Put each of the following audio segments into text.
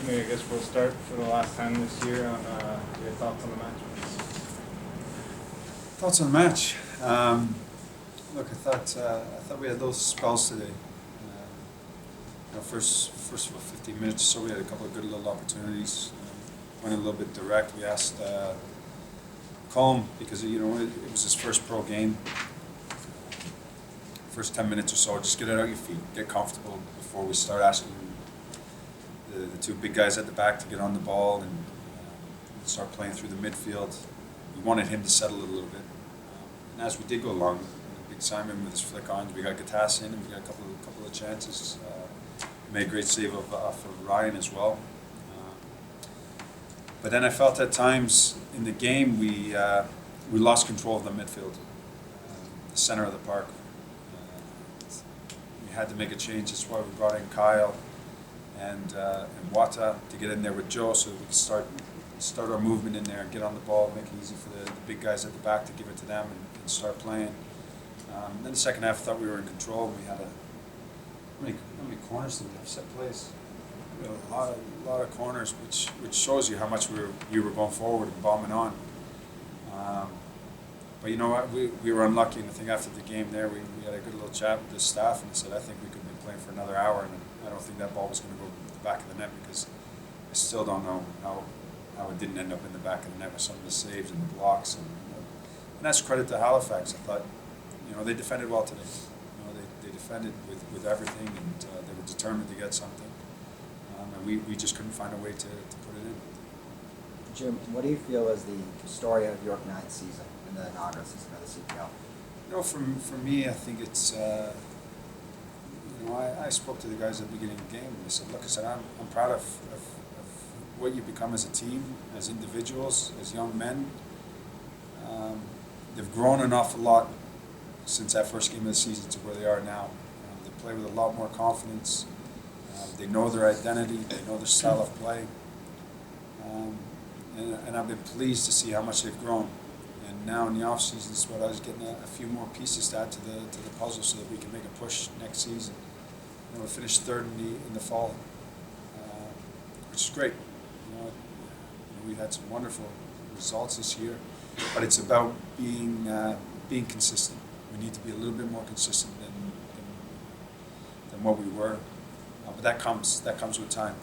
maybe I guess we'll start for the last time this year on your thoughts on the match. Thoughts on the match? Look, I thought we had those spells today. First of all, 15 minutes or so, we had a couple of good little opportunities. Went a little bit direct. We asked Colm, because it was his first pro game. First 10 minutes or so, just get it out your feet, get comfortable before we start asking the two big guys at the back to get on the ball and start playing through the midfield. We wanted him to settle it a little bit. And as we did go along, Big Simon with his flick on, we got Gatas in and we got a couple of chances. Made a great save off of Ryan as well. But then I felt at times in the game we lost control of the midfield, the center of the park. We had to make a change. That's why we brought in Kyle and Wata to get in there with Joe, so we could start our movement in there and get on the ball, make it easy for the big guys at the back to give it to them and start playing. Then the second half, I thought we were in control. We had how many corners did we have? Set plays. We had a lot of corners, which shows you how much we were going forward and bombing on. But you know what? We were unlucky, and I think after the game there, we had a good little chat with the staff, and said I think we could have been playing for another hour, and I don't think that ball was going to go to the back of the net, because I still don't know how it didn't end up in the back of the net with some of the saves and the blocks, and that's credit to Halifax. I thought, they defended well today. They defended with everything, and they were determined to get something, and we just couldn't find a way to put it in. Jim, what do you feel is the story of York 9's season in the inaugural season of the CPL? For me, I think it's. I spoke to the guys at the beginning of the game, and I said, look, I'm proud of what you become as a team, as individuals, as young men. They've grown an awful lot since that first game of the season to where they are now. They play with a lot more confidence. They know their identity. They know their style of play. And I've been pleased to see how much they've grown. And now in the off season, is what I was getting a few more pieces to add to the puzzle, so that we can make a push next season. We'll finish third in the fall, which is great. We had some wonderful results this year, but it's about being consistent. We need to be a little bit more consistent than what we were, but that comes with time.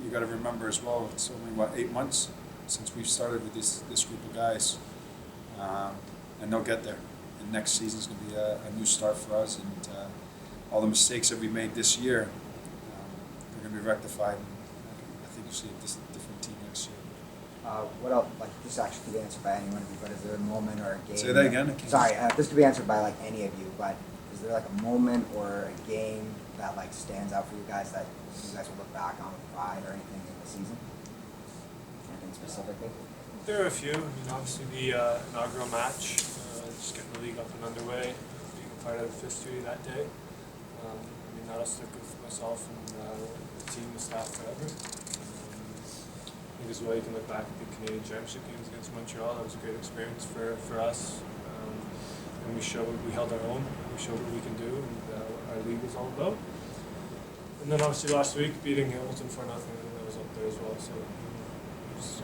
You got to remember as well, it's only 8 months since we've started with this group of guys, and they'll get there. And next season's going to be a new start for us, and all the mistakes that we made this year, are going to be rectified. I think you'll see a different team next year. What else? This actually could be answered by anyone of you, but is there a moment or a game? Say that again. Sorry, this could be answered by any of you, but is there a moment or a game that stands out for you guys that you guys will look back on with pride, or anything in the season? Anything specifically? There are a few. Obviously the inaugural match, just getting the league up and underway, being a part of history that day. That'll stick with myself and the team, the staff, forever. I think as well you can look back at the Canadian Championship games against Montreal. That was a great experience for us. And we held our own. We showed what we can do, and what our league is all about. And then obviously last week beating Hamilton 4-0, that was up there as well. So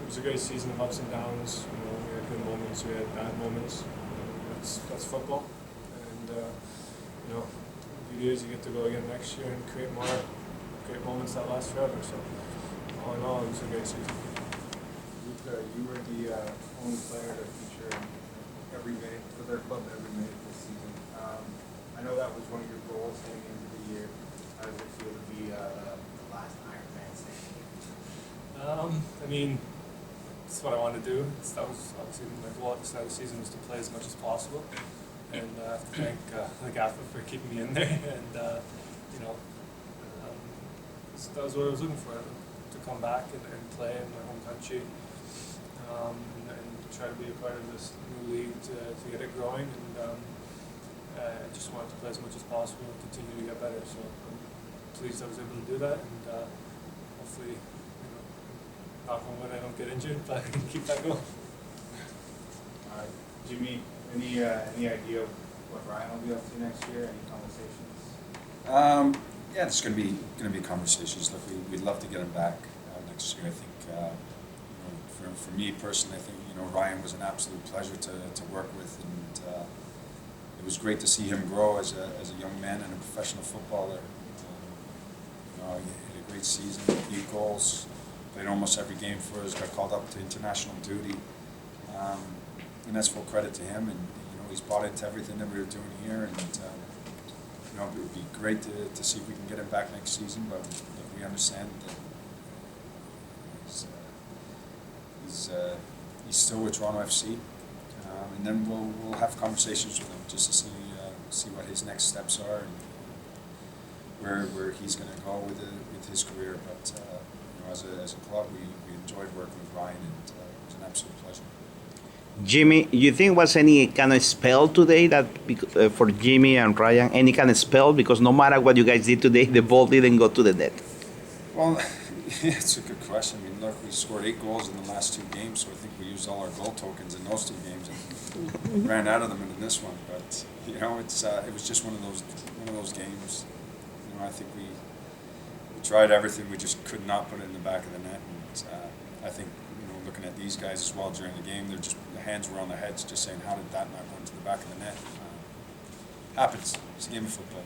it was a great season of ups and downs. We had good moments, we had bad moments. That's football, and the beauty is you get to go again next year and create more great moments that last forever. So all in all, it was a great season. You were the only player to feature every minute for their club every minute this season. I know that was one of your goals heading into the year. How does it feel to be the last Iron Man standing? It's what I wanted to do. That was obviously my goal at the start of the season, was to play as much as possible. And I have to thank the gaffer for keeping me in there. And that was what I was looking for, to come back and play in my home country, and try to be a part of this new league to get it growing. And I just wanted to play as much as possible and continue to get better. So I'm pleased I was able to do that, and hopefully, knock on wood, I don't get injured, but I can keep that going. Jimmy, any idea of what Ryan will be up to next year? Any conversations? Yeah, there's going to be conversations. Look, we'd love to get him back next year. I think for me personally, I think Ryan was an absolute pleasure to work with, and it was great to see him grow as a young man and a professional footballer. He had a great season, a few goals, played almost every game for us, got called up to international duty, and that's full credit to him. And he's bought into everything that we were doing here, and it would be great to see if we can get him back next season. But we understand that he's still with Toronto FC, and then we'll have conversations with him just to see what his next steps are and where he's going to go with his career. But as a club, we enjoyed working with Ryan, and it was an absolute pleasure. Jimmy, you think was any kind of spell today that for Jimmy and Ryan, any kind of spell, because no matter what you guys did today, the ball didn't go to the net? Well, it's a good question. I mean, look, we scored 8 goals in the last 2 games, so I think we used all our goal tokens in those 2 games and ran out of them in this one. But it was just one of those games. I think we tried everything. We just could not put it in the back of the net. And I think looking at these guys as well during the game, the hands were on their heads, just saying, how did that not go into the back of the net? Happens. It's a game of football.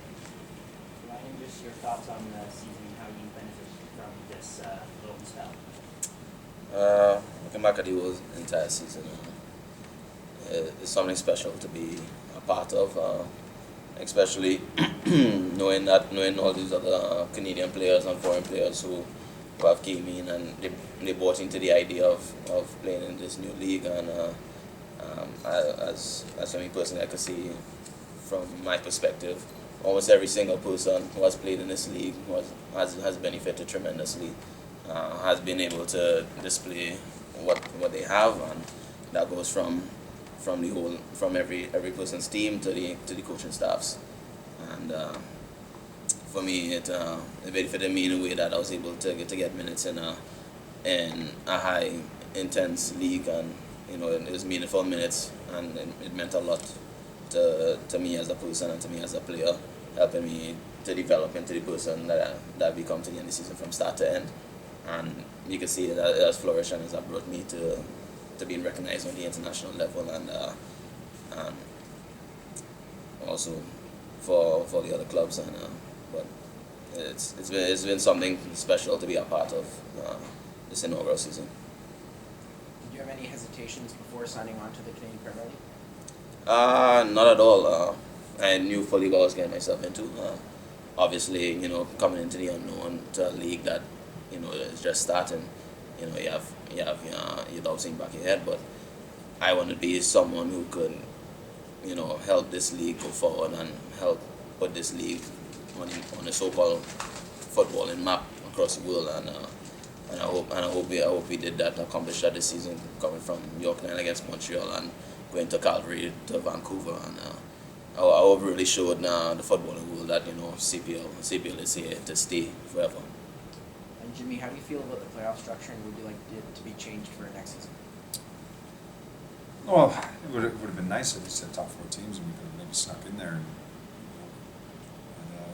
Ryan, just your thoughts on the season, how you benefit from this little spell? Looking back at the whole entire season, it's something special to be a part of, especially knowing all these other Canadian players and foreign players who have came in and they bought into the idea of playing in this new league. And as for me personally, I could see from my perspective, almost every single person who has played in this league has benefited tremendously, has been able to display what they have, and that goes from every person's team to the coaching staffs. And for me, it benefited me in a way that I was able to get minutes in a high intense league, and it was meaningful minutes, and it meant a lot to me as a person and to me as a player, helping me to develop into the person that I've become to the end of the season from start to end. And you can see that it has flourished and it has brought me to being recognized on the international level, and also for the other clubs. And but it's been something special to be a part of this inaugural season. Did you have any hesitations before signing on to the Canadian Premier League? Not at all. I knew fully what I was getting myself into. Obviously, coming into the unknown to a league that is just starting, you have your doubts in the back of your head. But I want to be someone who could, help this league go forward and help put this league on a so-called footballing map across the world. And I hope we did that, accomplished that this season, coming from York 9 against Montreal and going to Calgary to Vancouver. And I hope we really showed the footballing world that CPL is here to stay forever. And Jimmy, how do you feel about the playoff structure, and would you like it to be changed for next season? Well, it would have been nice if we said top 4 teams and we could have maybe snuck in there and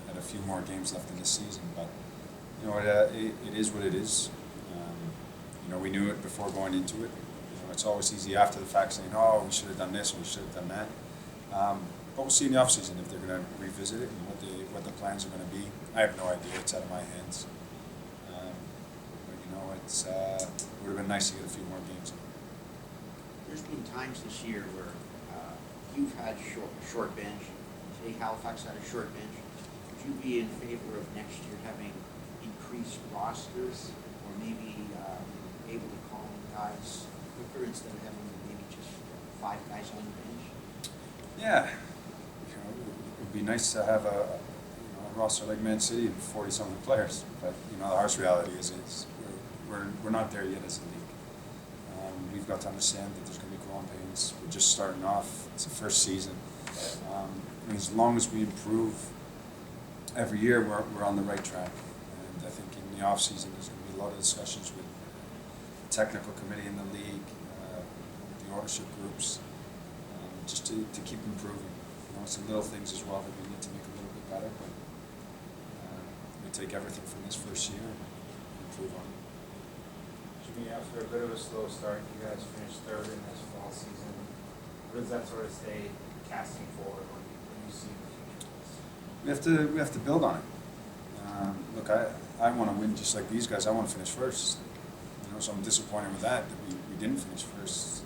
had a few more games left in the season. But it is what it is. We knew it before going into it. It's always easy after the fact saying, "Oh, we should have done this, or we should have done that." But we'll see in the off season if they're going to revisit it and what the plans are going to be. I have no idea. It's out of my hands. But it would have been nice to get a few more games. There's been times this year where you've had short bench. Say Halifax had a short bench. Would you be in favor of next year having increased rosters, or maybe able to call in guys quicker instead of having maybe just 5 guys on the bench? Yeah, it would be nice to have a roster like Man City of 40-something players. But the harsh reality is we're not there yet as a league. We've got to understand that there's going to be growing pains. We're just starting off. It's the first season. As long as we improve every year, we're on the right track. And I think in the off season there's going to be a lot of discussions with the technical committee in the league, the ownership groups, just to keep improving. It's the little things as well that we need to make a little bit better. But take everything from this first year and improve on it. Jimmy, after a bit of a slow start, you guys finished third in this fall season. What does that sort of stay casting forward when you see the future? We have to build on it. Look, I want to win just like these guys. I want to finish first. You know, so I'm disappointed with that we didn't finish first.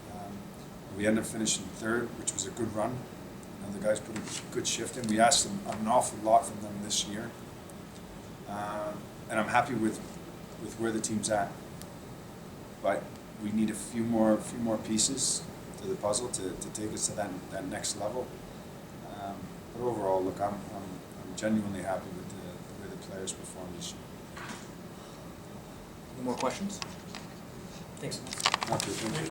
We ended up finishing third, which was a good run. You know, the guys put a good shift in. We asked them an awful lot from them this year, and I'm happy with where the team's at. But we need a few more pieces to the puzzle to take us to that next level. But overall, look, I'm genuinely happy with the way the players performed this year. Any more questions? Thanks. Okay, thank you.